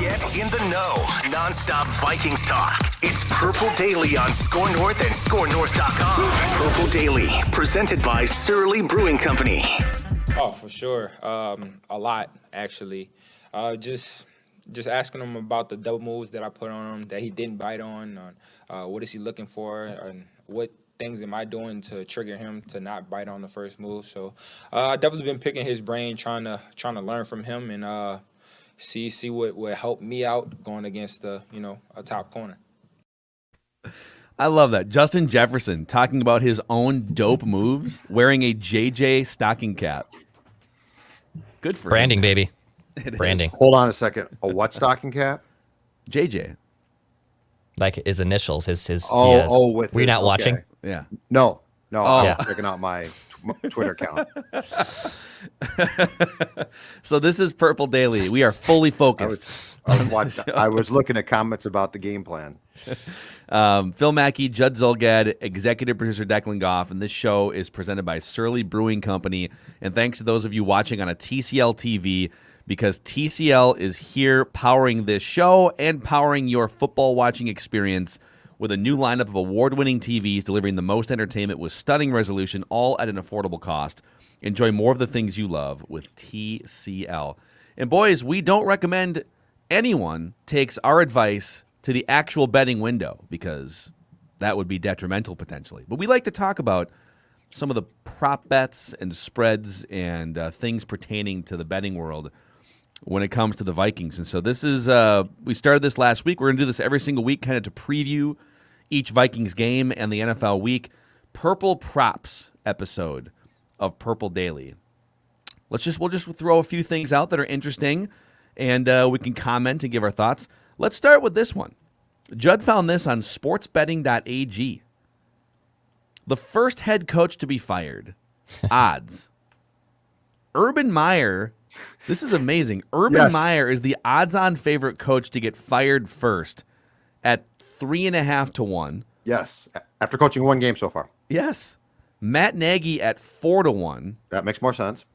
Get in the know. Nonstop Vikings talk. It's Purple Daily on Score North and ScoreNorth.com. Purple Daily, presented by Surly Brewing Company. Oh, for sure. A lot, actually. Just asking him about the double moves that I put on him that he didn't bite on. What is he looking for, and what things am I doing to trigger him to not bite on the first move? So I've definitely been picking his brain, trying to learn from him and see what would help me out going against a top corner. I love that. Justin Jefferson talking about his own dope moves, wearing a JJ stocking cap. Good for branding, him. Baby. It Branding. is. Hold on a second. A what stocking cap? JJ. Like his initials. His. With were you not watching? Yeah. No. I Yeah. was checking out my Twitter account. So this is Purple Daily. We are fully focused. I was looking at comments about the game plan. Phil Mackey, Judd Zulgad, executive producer Declan Goff, and this show is presented by Surly Brewing Company. And thanks to those of you watching on a TCL TV, because TCL is here powering this show and powering your football watching experience with a new lineup of award-winning TVs delivering the most entertainment with stunning resolution, all at an affordable cost. Enjoy more of the things you love with TCL. And boys, we don't recommend anyone takes our advice to the actual betting window, because that would be detrimental potentially. But we like to talk about some of the prop bets and spreads and things pertaining to the betting world when it comes to the Vikings. And so this is, we started this last week. We're going to do this every single week kind of to preview each Vikings game and the NFL week. Purple Props episode of Purple Daily. We'll just throw a few things out that are interesting, and we can comment and give our thoughts. Let's start with this one. Judd found this on sportsbetting.ag. The first head coach to be fired. Odds. Urban Meyer. This is amazing. Urban Meyer is the odds-on favorite coach to get fired first at 3.5 to 1. Yes. After coaching one game so far. Yes. Matt Nagy at 4 to 1. That makes more sense.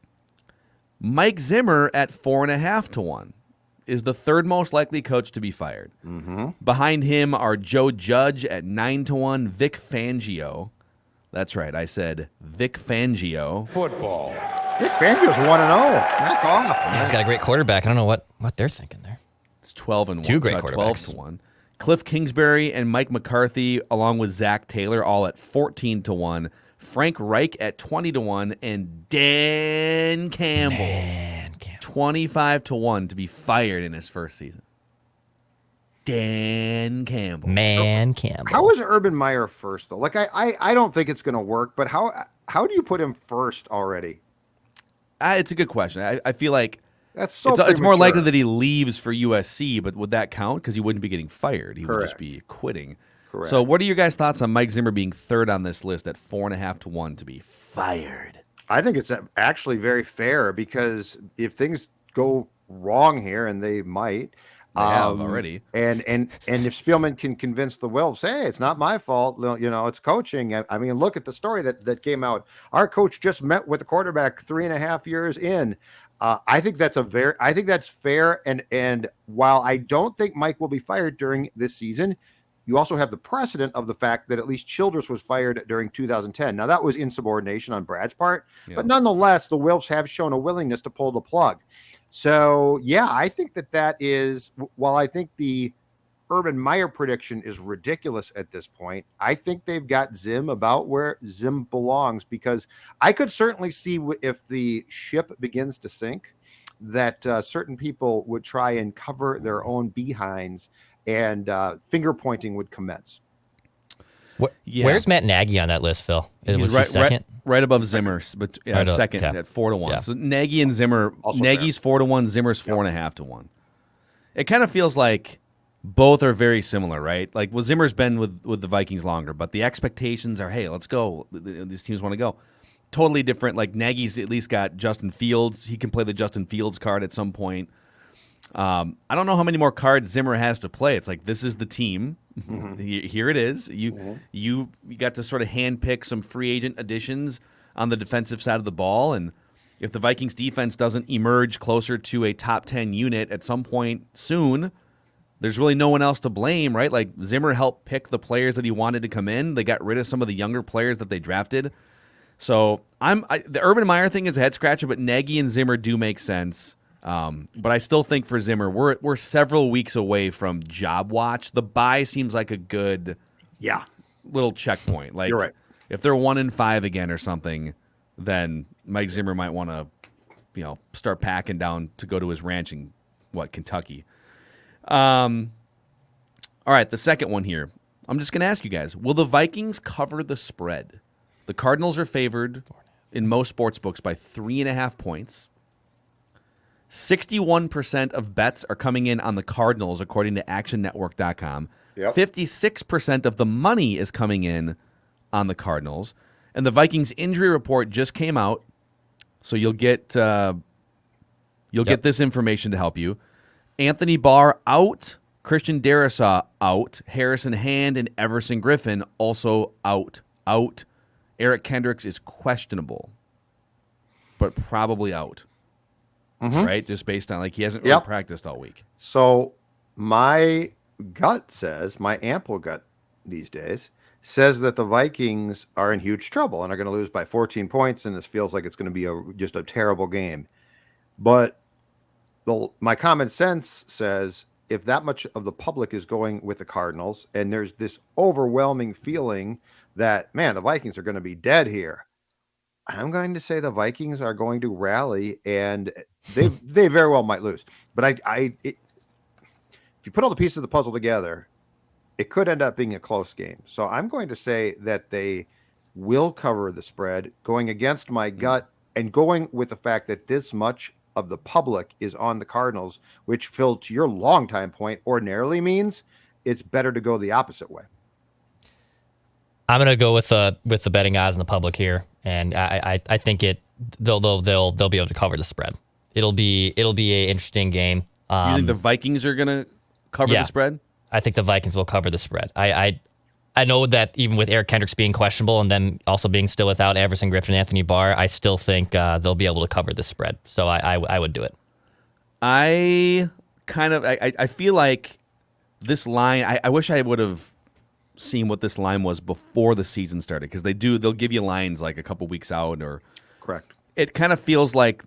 Mike Zimmer at 4.5 to 1 is the third most likely coach to be fired. Mm-hmm. Behind him are Joe Judge at 9 to 1, Vic Fangio. That's right, I said Vic Fangio. Football. Vic Fangio's 1-0. Knock off. Yeah, he's got a great quarterback. I don't know what they're thinking there. It's 12 and 1. Two great 12 quarterbacks. to 1. Cliff Kingsbury and Mike McCarthy, along with Zach Taylor, all at 14 to 1. Frank Reich at 20 to 1, and Dan Campbell 25 to 1 to be fired in his first season. Dan Campbell. Campbell. How is Urban Meyer first though? Like I don't think it's going to work, but how do you put him first already? It's a good question. I feel like That's so it's more premature. likely that he leaves for USC, but would that count? Because he wouldn't be getting fired. He would just be quitting. Correct. So what are your guys' thoughts on Mike Zimmer being third on this list at 4.5 to 1 to be fired? I think it's actually very fair, because if things go wrong here, and they might, They have already. and if Spielman can convince the Wolves, hey, it's not my fault, it's coaching. I mean, look at the story that came out. Our coach just met with the quarterback 3.5 years in. I think that's fair. And while I don't think Mike will be fired during this season, you also have the precedent of the fact that at least Childress was fired during 2010. Now, that was insubordination on Brad's part, but nonetheless, the Wolves have shown a willingness to pull the plug. So, yeah, I think that is, while I think the Urban Meyer prediction is ridiculous at this point, I think they've got Zim about where Zim belongs, because I could certainly see if the ship begins to sink, that certain people would try and cover their own behinds, and finger pointing would commence. Where's Matt Nagy on that list, Phil? He's was he second? Right above Zimmer, but second at 4 to 1. Yeah. So Nagy and Zimmer, Also Nagy's 4 to 1, Zimmer's 4.5 to 1. It kind of feels like both are very similar, right? Like, well, Zimmer's been with the Vikings longer, but the expectations are, hey, let's go. These teams want to go. Totally different. Like, Nagy's at least got Justin Fields. He can play the Justin Fields card at some point. I don't know how many more cards Zimmer has to play. It's like, this is the team. Mm-hmm. Here it is. You got to sort of handpick some free agent additions on the defensive side of the ball, and if the Vikings defense doesn't emerge closer to a top 10 unit at some point soon, there's really no one else to blame, right? Like Zimmer helped pick the players that he wanted to come in. They got rid of some of the younger players that they drafted. So the Urban Meyer thing is a head scratcher, but Nagy and Zimmer do make sense. But I still think for Zimmer, we're several weeks away from job watch. The bye seems like a good little checkpoint. Like, you're right. If they're 1-5 again or something, then Mike Zimmer might want to, start packing down to go to his ranch in Kentucky. All right, the second one here. I'm just going to ask you guys: will the Vikings cover the spread? The Cardinals are favored in most sports books by 3.5 points. 61% of bets are coming in on the Cardinals, according to ActionNetwork.com. Yep. 56% of the money is coming in on the Cardinals. And the Vikings injury report just came out, so you'll get this information to help you. Anthony Barr out, Christian Darrisaw out, Harrison Hand and Everson Griffin also out. Eric Kendricks is questionable, but probably out. Right? Just based on, he hasn't really practiced all week. So my gut says, my ample gut these days, says that the Vikings are in huge trouble and are going to lose by 14 points, and this feels like it's going to be just a terrible game. But my common sense says if that much of the public is going with the Cardinals and there's this overwhelming feeling that, man, the Vikings are going to be dead here, I'm going to say the Vikings are going to rally, and they very well might lose. But if you put all the pieces of the puzzle together, it could end up being a close game. So I'm going to say that they will cover the spread, going against my gut and going with the fact that this much of the public is on the Cardinals, which, Phil, to your longtime point, ordinarily means it's better to go the opposite way. I'm gonna go with the betting odds in the public here, and I think they'll be able to cover the spread. It'll be an interesting game. You think the Vikings are gonna cover the spread? I think the Vikings will cover the spread. I know that even with Eric Kendricks being questionable and them also being still without Everson Griffin and Anthony Barr, I still think they'll be able to cover the spread. So I would do it. I feel like this line. I wish I would have seen what this line was before the season started, because they'll give you lines like a couple weeks out, or correct. It kind of feels like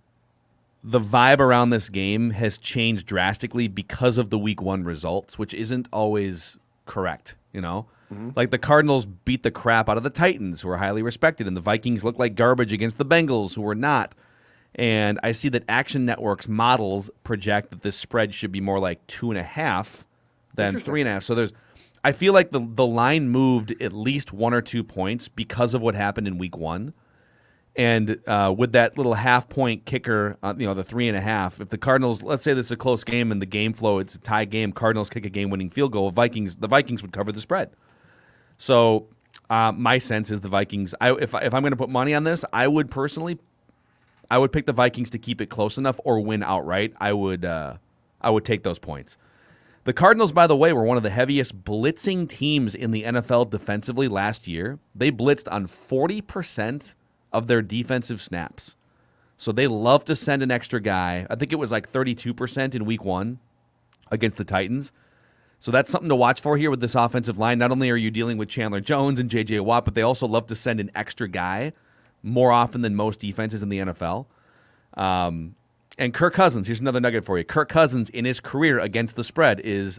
the vibe around this game has changed drastically because of the week 1 results, which isn't always correct, Like the Cardinals beat the crap out of the Titans, who are highly respected, and the Vikings look like garbage against the Bengals, who are not. And I see that Action Network's models project that this spread should be more like 2.5 than 3.5. So I feel like the line moved at least 1 or 2 points because of what happened in week 1. And with that little half-point kicker, the 3.5, if the Cardinals, let's say this is a close game and the game flow, it's a tie game, Cardinals kick a game-winning field goal, the Vikings would cover the spread. So my sense is the Vikings, if I'm going to put money on this, I would pick the Vikings to keep it close enough or win outright. I would take those points. The Cardinals, by the way, were one of the heaviest blitzing teams in the NFL defensively last year. They blitzed on 40% of their defensive snaps. So they love to send an extra guy. I think it was like 32% in week 1 against the Titans. So that's something to watch for here with this offensive line. Not only are you dealing with Chandler Jones and J.J. Watt, but they also love to send an extra guy more often than most defenses in the NFL. And Kirk Cousins, here's another nugget for you. Kirk Cousins in his career against the spread is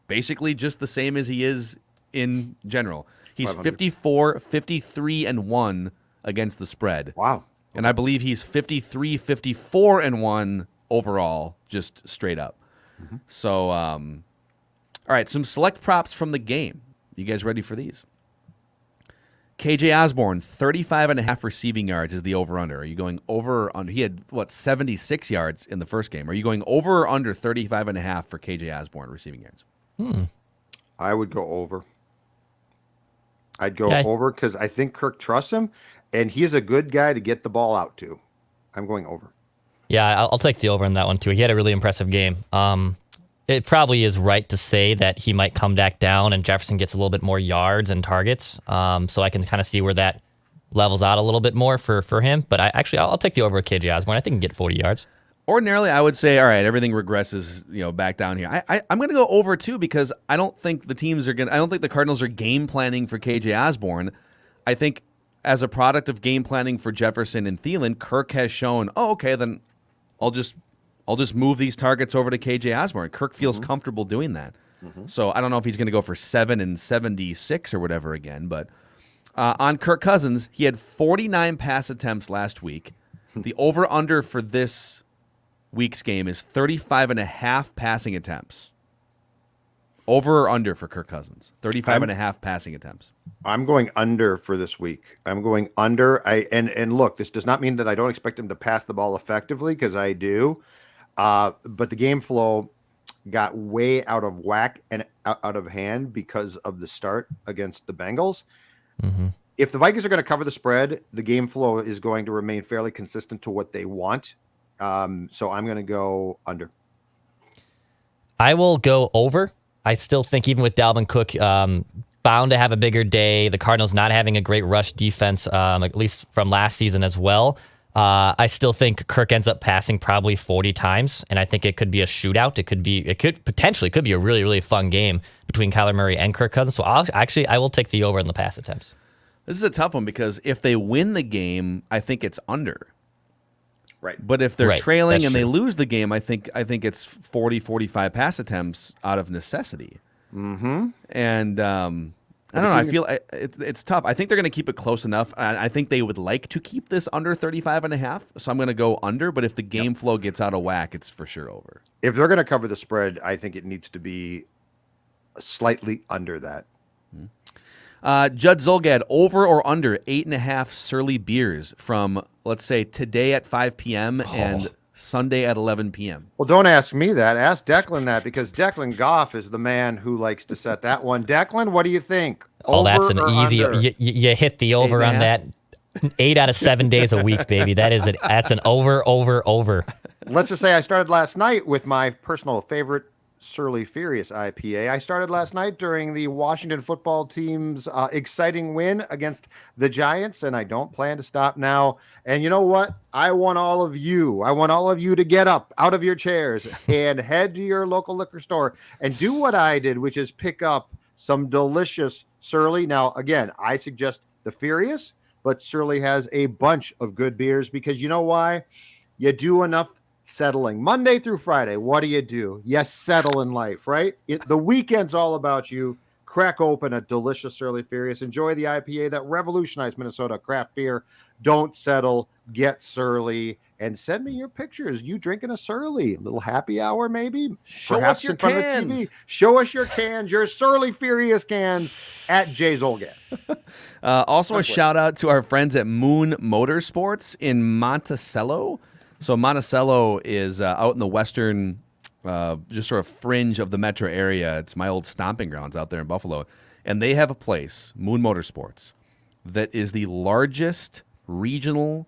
basically just the same as he is in general. He's 54, 53-1 against the spread. Wow. And I believe he's 53, 54-1 overall, just straight up. So, all right, some select props from the game. You guys ready for these? KJ Osborne, 35.5 receiving yards is the over-under. Are you going over or under? He had, 76 yards in the first game. Are you going over or under 35.5 for KJ Osborne receiving yards? I would go over. I'd go over because I think Kirk trusts him, and he's a good guy to get the ball out to. I'm going over. Yeah, I'll take the over on that one, too. He had a really impressive game. It probably is right to say that he might come back down and Jefferson gets a little bit more yards and targets. So I can kind of see where that levels out a little bit more for him. But I'll take the over with KJ Osborne. I think he can get 40 yards. Ordinarily, I would say, all right, everything regresses, back down here. I'm going to go over too because I don't think I don't think the Cardinals are game planning for KJ Osborne. I think as a product of game planning for Jefferson and Thielen, Kirk has shown, then I'll just move these targets over to KJ Osborne. Kirk feels comfortable doing that. So I don't know if he's going to go for 7 and 76 or whatever again, but on Kirk Cousins, he had 49 pass attempts last week. The over-under for this week's game is 35.5 passing attempts. Over or under for Kirk Cousins? 35.5 passing attempts. I'm going under for this week. I'm going under. And look, this does not mean that I don't expect him to pass the ball effectively, because I do. But the game flow got way out of whack and out of hand because of the start against the Bengals. Mm-hmm. If the Vikings are going to cover the spread, the game flow is going to remain fairly consistent to what they want. So I'm going to go under. I will go over. I still think even with Dalvin Cook bound to have a bigger day, the Cardinals not having a great rush defense, at least from last season as well, I still think Kirk ends up passing probably 40 times, and I think it could be a shootout. It could potentially be a really, really fun game between Kyler Murray and Kirk Cousins. So I will take the over in the pass attempts. This is a tough one because if they win the game, I think it's under. Right. But if they're trailing and they lose the game, I think it's 40, 45 pass attempts out of necessity. Mm-hmm. And I don't know. I feel it's tough. I think they're going to keep it close enough. I think they would like to keep this under 35.5. So I'm going to go under. But if the game flow gets out of whack, it's for sure over. If they're going to cover the spread, I think it needs to be slightly under that. Judd Zulgad, over or under 8.5 Surly beers from, let's say, today at 5 p.m. and Sunday at 11 p.m. Well, don't ask me that. Ask Declan that, because Declan Goff is the man who likes to set that one. Declan, what do you think? That's an easy. You hit the over on that. 8 out of 7 days a week, baby. That's an over. Let's just say I started last night with my personal favorite Surly Furious IPA. I started last night during the Washington football team's exciting win against the Giants, and I don't plan to stop now. And you know what? I want all of you to get up out of your chairs and head to your local liquor store and do what I did, which is pick up some delicious Surly. Now, again, I suggest the Furious, but Surly has a bunch of good beers, because you know why? You do enough settling Monday through Friday. What do? You settle in life, right? The weekend's all about you. Crack open a delicious Surly Furious. Enjoy the IPA that revolutionized Minnesota craft beer. Don't settle. Get Surly. And send me your pictures. You drinking a Surly. A little happy hour, maybe? Show us your cans. Show us your cans. Your Surly Furious cans at Jay's Olga. Also, a shout out to our friends at Moon Motorsports in Monticello. So Monticello is out in the western, just sort of fringe of the metro area. It's my old stomping grounds out there in Buffalo. And they have a place, Moon Motorsports, that is the largest regional,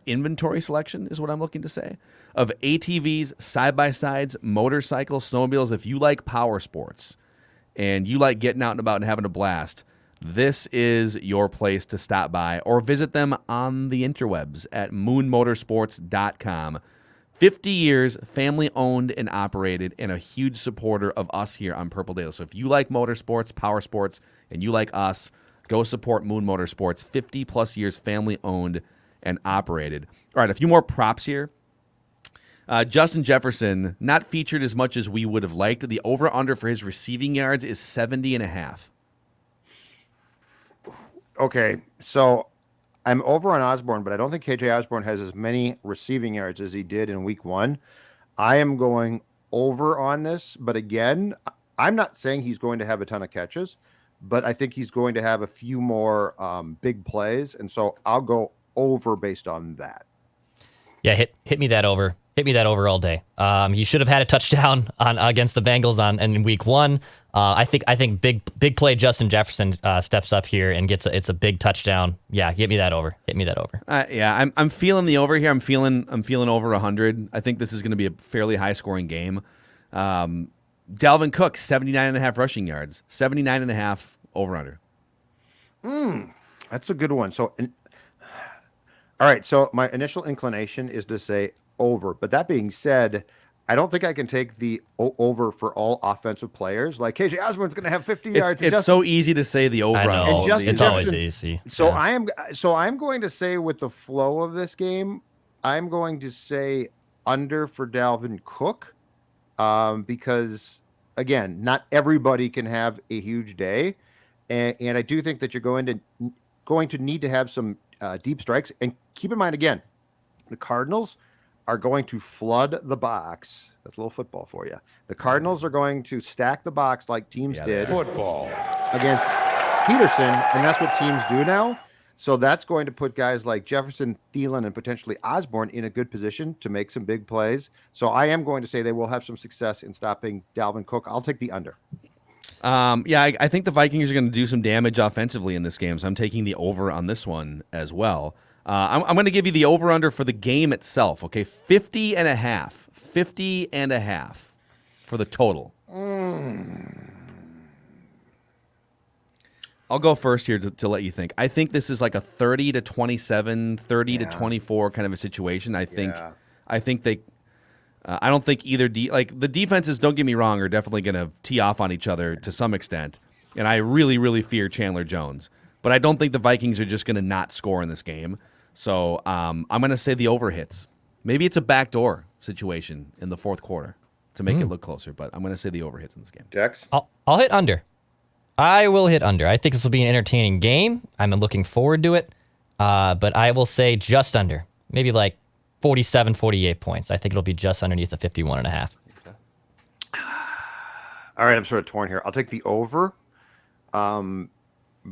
inventory selection is what I'm looking to say, of ATVs, side-by-sides, motorcycles, snowmobiles. If you like power sports and you like getting out and about and having a blast, this is your place to stop by, or visit them on the interwebs at moonmotorsports.com. 50 years, family-owned and operated, and a huge supporter of us here on Purple Daily. So if you like motorsports, power sports, and you like us, go support Moon Motorsports. 50-plus years, family-owned and operated. All right, a few more props here. Justin Jefferson, not featured as much as we would have liked. The over-under for his receiving yards is 70.5. Okay, so I'm over on Osborne, but I don't think KJ Osborne has as many receiving yards as he did in week 1. I am going over on this, but again, I'm not saying he's going to have a ton of catches, but I think he's going to have a few more big plays, and so I'll go over based on that. Yeah, hit me that over. Hit me that over all day. He should have had a touchdown against the Bengals in week 1. I think big play Justin Jefferson steps up here and it's a big touchdown. Yeah, hit me that over. Yeah, I'm feeling the over here. I'm feeling over 100. I think this is going to be a fairly high scoring game. Dalvin Cook, 79.5 rushing yards, 79.5 over under. That's a good one. So All right. So my initial inclination is to say over. But that being said, I don't think I can take the over for all offensive players. Like KJ Osborne's going to have 50 yards. It's so easy to say the over I on know. all of It's these. always easy. So Yeah. I'm going to say with the flow of this game, I'm going to say under for Dalvin Cook, because again, not everybody can have a huge day, and I do think that you're going to need to have some deep strikes. And keep in mind again, the Cardinals are going to flood the box. That's a little football for you. The Cardinals are going to stack the box like teams did against Peterson, and that's what teams do now. So that's going to put guys like Jefferson, Thielen, and potentially Osborne in a good position to make some big plays. So I am going to say they will have some success in stopping Dalvin Cook. I'll take the under. I think the Vikings are going to do some damage offensively in this game, so I'm taking the over on this one as well. I'm going to give you the over-under for the game itself, okay? 50.5. 50.5 for the total. I'll go first here to let you think. I think this is like a 30-27, 30-24 kind of a situation. I think they I don't think either the defenses, don't get me wrong, are definitely going to tee off on each other to some extent. And I really, really fear Chandler Jones. But I don't think the Vikings are just going to not score in this game. So I'm going to say the over hits. Maybe it's a backdoor situation in the fourth quarter to make it look closer. But I'm going to say the over hits in this game. Dex? I'll hit under. I will hit under. I think this will be an entertaining game. I'm looking forward to it. But I will say just under. Maybe like 47, 48 points. I think it'll be just underneath the 51.5. Okay. All right, I'm sort of torn here. I'll take the over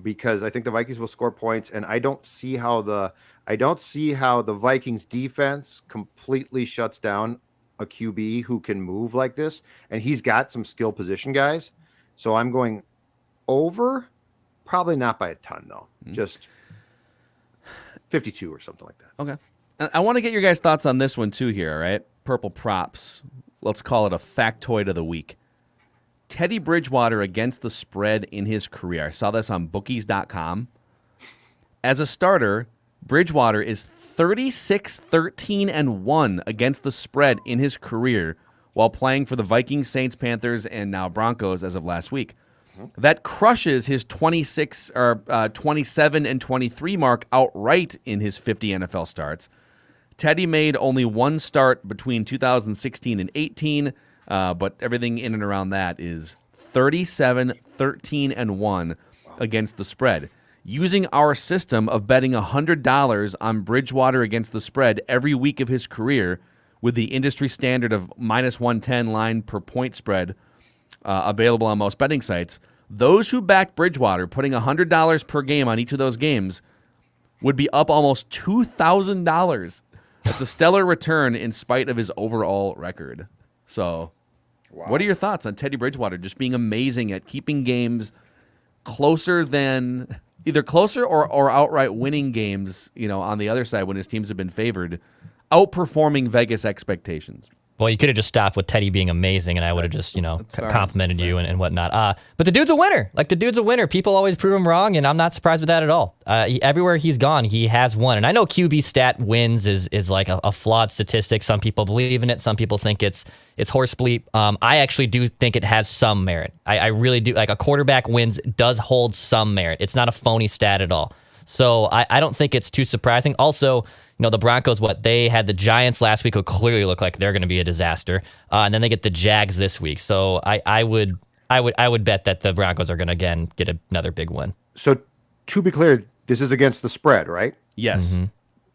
because I think the Vikings will score points, and I don't see how the Vikings defense completely shuts down a QB who can move like this, and he's got some skill position guys. So I'm going over, probably not by a ton though, just 52 or something like that. Okay. I want to get your guys' thoughts on this one, too, here, all right? Purple props. Let's call it a factoid of the week. Teddy Bridgewater against the spread in his career. I saw this on bookies.com. As a starter, Bridgewater is 36-13-1 against the spread in his career while playing for the Vikings, Saints, Panthers, and now Broncos as of last week. That crushes his 27-23 mark outright in his 50 NFL starts. Teddy made only one start between 2016 and 18, but everything in and around that is 37-13-1 against the spread. Using our system of betting $100 on Bridgewater against the spread every week of his career with the industry standard of minus 110 line per point spread available on most betting sites, those who backed Bridgewater, putting $100 per game on each of those games, would be up almost $2,000. That's a stellar return in spite of his overall record. So, What are your thoughts on Teddy Bridgewater just being amazing at keeping games closer than either closer or outright winning games, on the other side when his teams have been favored, outperforming Vegas expectations? Well, you could have just stopped with Teddy being amazing, and I would have just, complimented you and whatnot. But the dude's a winner. Like, the dude's a winner. People always prove him wrong, and I'm not surprised with that at all. Everywhere he's gone, he has won. And I know QB stat wins is like a flawed statistic. Some people believe in it. Some people think it's horse bleep. I actually do think it has some merit. I really do. Like, a quarterback wins does hold some merit. It's not a phony stat at all. So I don't think it's too surprising. Also, the Broncos, they had the Giants last week, who clearly look like they're going to be a disaster, and then they get the Jags this week. So I would bet that the Broncos are going to again get another big win. So to be clear, this is against the spread, right? Yes. Mm-hmm.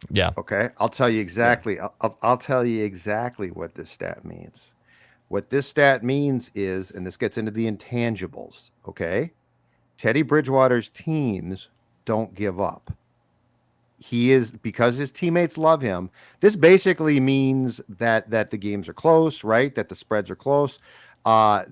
Yeah. Okay. I'll tell you exactly. I'll tell you exactly what this stat means. What this stat means is, and this gets into the intangibles. Okay. Teddy Bridgewater's teams don't give up. He is, because his teammates love him. This basically means that the games are close, right? That the spreads are close. I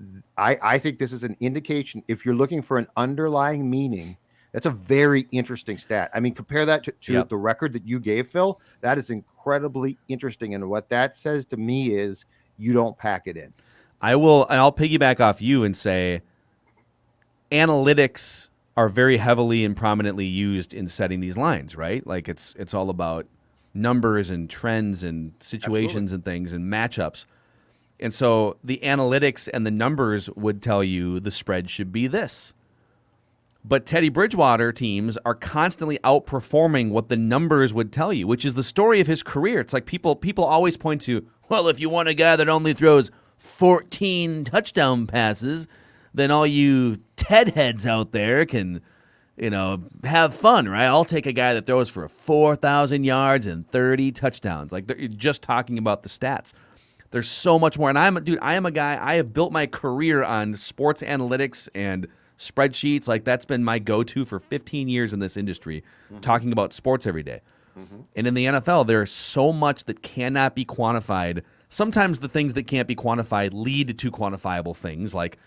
think this is an indication. If you're looking for an underlying meaning, that's a very interesting stat. I mean, compare that to the record that you gave, Phil. That is incredibly interesting. And what that says to me is you don't pack it in. I'll piggyback off you and say analytics are very heavily and prominently used in setting these lines, right? Like it's all about numbers and trends and situations and things and matchups. And so the analytics and the numbers would tell you the spread should be this. But Teddy Bridgewater teams are constantly outperforming what the numbers would tell you, which is the story of his career. It's like people always point to, well, if you want a guy that only throws 14 touchdown passes, then all you Ted heads out there can, have fun, right? I'll take a guy that throws for 4,000 yards and 30 touchdowns. Like, they're just talking about the stats. There's so much more. And I am a guy, I have built my career on sports analytics and spreadsheets. Like, that's been my go-to for 15 years in this industry, talking about sports every day. And in the NFL, there's so much that cannot be quantified. Sometimes the things that can't be quantified lead to quantifiable things, like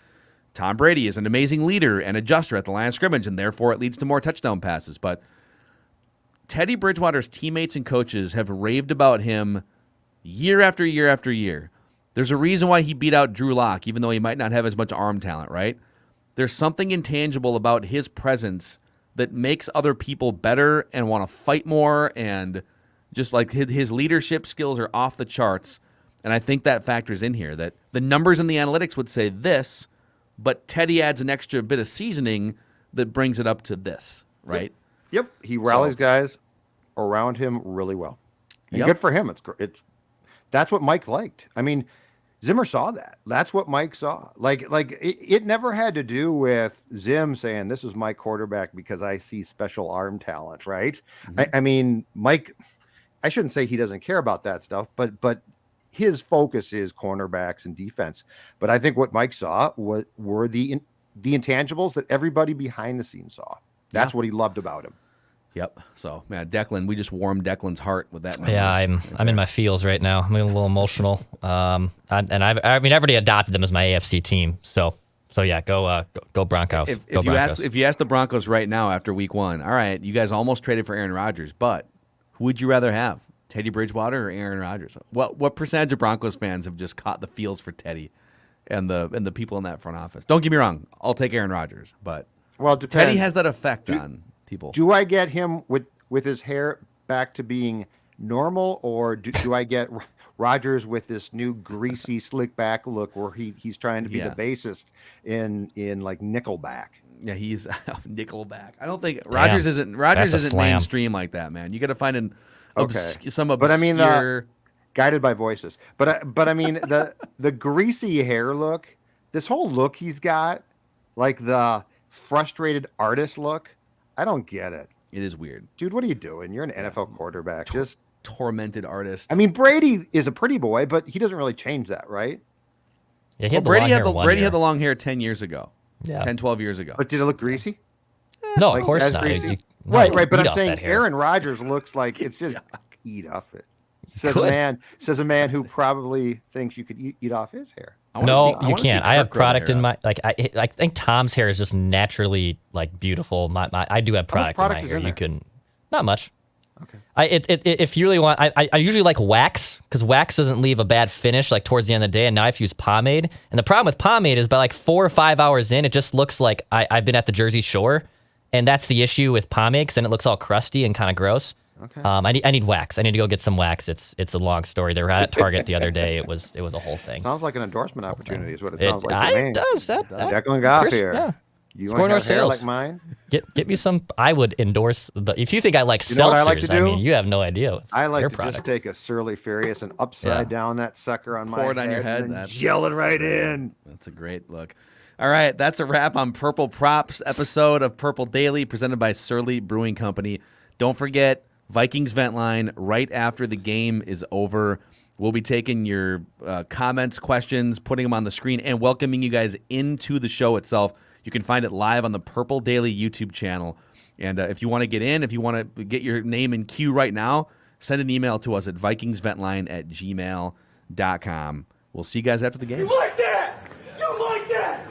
Tom Brady is an amazing leader and adjuster at the line of scrimmage, and therefore it leads to more touchdown passes. But Teddy Bridgewater's teammates and coaches have raved about him year after year after year. There's a reason why he beat out Drew Lock, even though he might not have as much arm talent, right? There's something intangible about his presence that makes other people better and want to fight more, and just like his leadership skills are off the charts. And I think that factors in here, that the numbers and the analytics would say this, but Teddy adds an extra bit of seasoning that brings it up to this, right? Yep. He rallies guys around him really well. And good for him. It's that's what Mike liked. I mean, Zimmer saw that. That's what Mike saw. Like it never had to do with Zim saying, this is my quarterback because I see special arm talent, right? I mean, Mike, I shouldn't say he doesn't care about that stuff, but his focus is cornerbacks and defense. But I think what Mike saw were the intangibles that everybody behind the scenes saw. That's what he loved about him. Yep. So, man, Declan, we just warmed Declan's heart with that. Yeah, I'm in my feels right now. I'm a little emotional. I've already adopted them as my AFC team. So yeah, go Broncos. If you ask the Broncos right now after week 1, all right, you guys almost traded for Aaron Rodgers, but who would you rather have, Teddy Bridgewater or Aaron Rodgers? What percentage of Broncos fans have just caught the feels for Teddy and the people in that front office? Don't get me wrong, I'll take Aaron Rodgers, but Teddy has that effect on people. Do I get him with his hair back to being normal, or do I get Rodgers with this new greasy slick back look where he's trying to be the bassist in like Nickelback? Yeah, he's Nickelback. I don't think Rodgers isn't mainstream like that, man. You got to find some obscure. But I mean, guided by voices. But I mean the greasy hair look, this whole look he's got, like the frustrated artist look. I don't get it. It is weird. Dude, what are you doing? You're an NFL quarterback. Just tormented artist. I mean, Brady is a pretty boy, but he doesn't really change that, right? Yeah, Brady had the long hair 10 years ago. Yeah. 10, 12 years ago. But did it look greasy? No, of course not. Right. But I'm saying Aaron Rodgers looks like it's just eat off it. Says a man who probably thinks you could eat off his hair. No, you can't. I have product in my I think Tom's hair is just naturally like beautiful. I do have product in my hair. You can not much. Okay. If you really want, I usually like wax, because wax doesn't leave a bad finish like towards the end of the day. And now I've used pomade, and the problem with pomade is by like 4 or 5 hours in, it just looks like I've been at the Jersey Shore, and that's the issue with pomade, because then it looks all crusty and kind of gross. Okay. I need wax. I need to go get some wax. It's a long story. They were at Target the other day. It was a whole thing. Sounds like an endorsement opportunity is what it sounds like to me. It does. Declan Goff here. Yeah. You want to have hair like mine? Get me some. I would endorse if you think I like seltzers. I mean, you have no idea. I like to just take a Surly Furious and upside down that sucker on my head. Pour it on your head. That's yelling right in. That's a great look. All right, that's a wrap on Purple Props episode of Purple Daily, presented by Surly Brewing Company. Don't forget, Vikings Vent Line right after the game is over. We'll be taking your comments, questions, putting them on the screen, and welcoming you guys into the show itself. You can find it live on the Purple Daily YouTube channel. And if you want to get in, if you want to get your name in queue right now, send an email to us at vikingsventline@gmail.com. We'll see you guys after the game. You like that? You like that?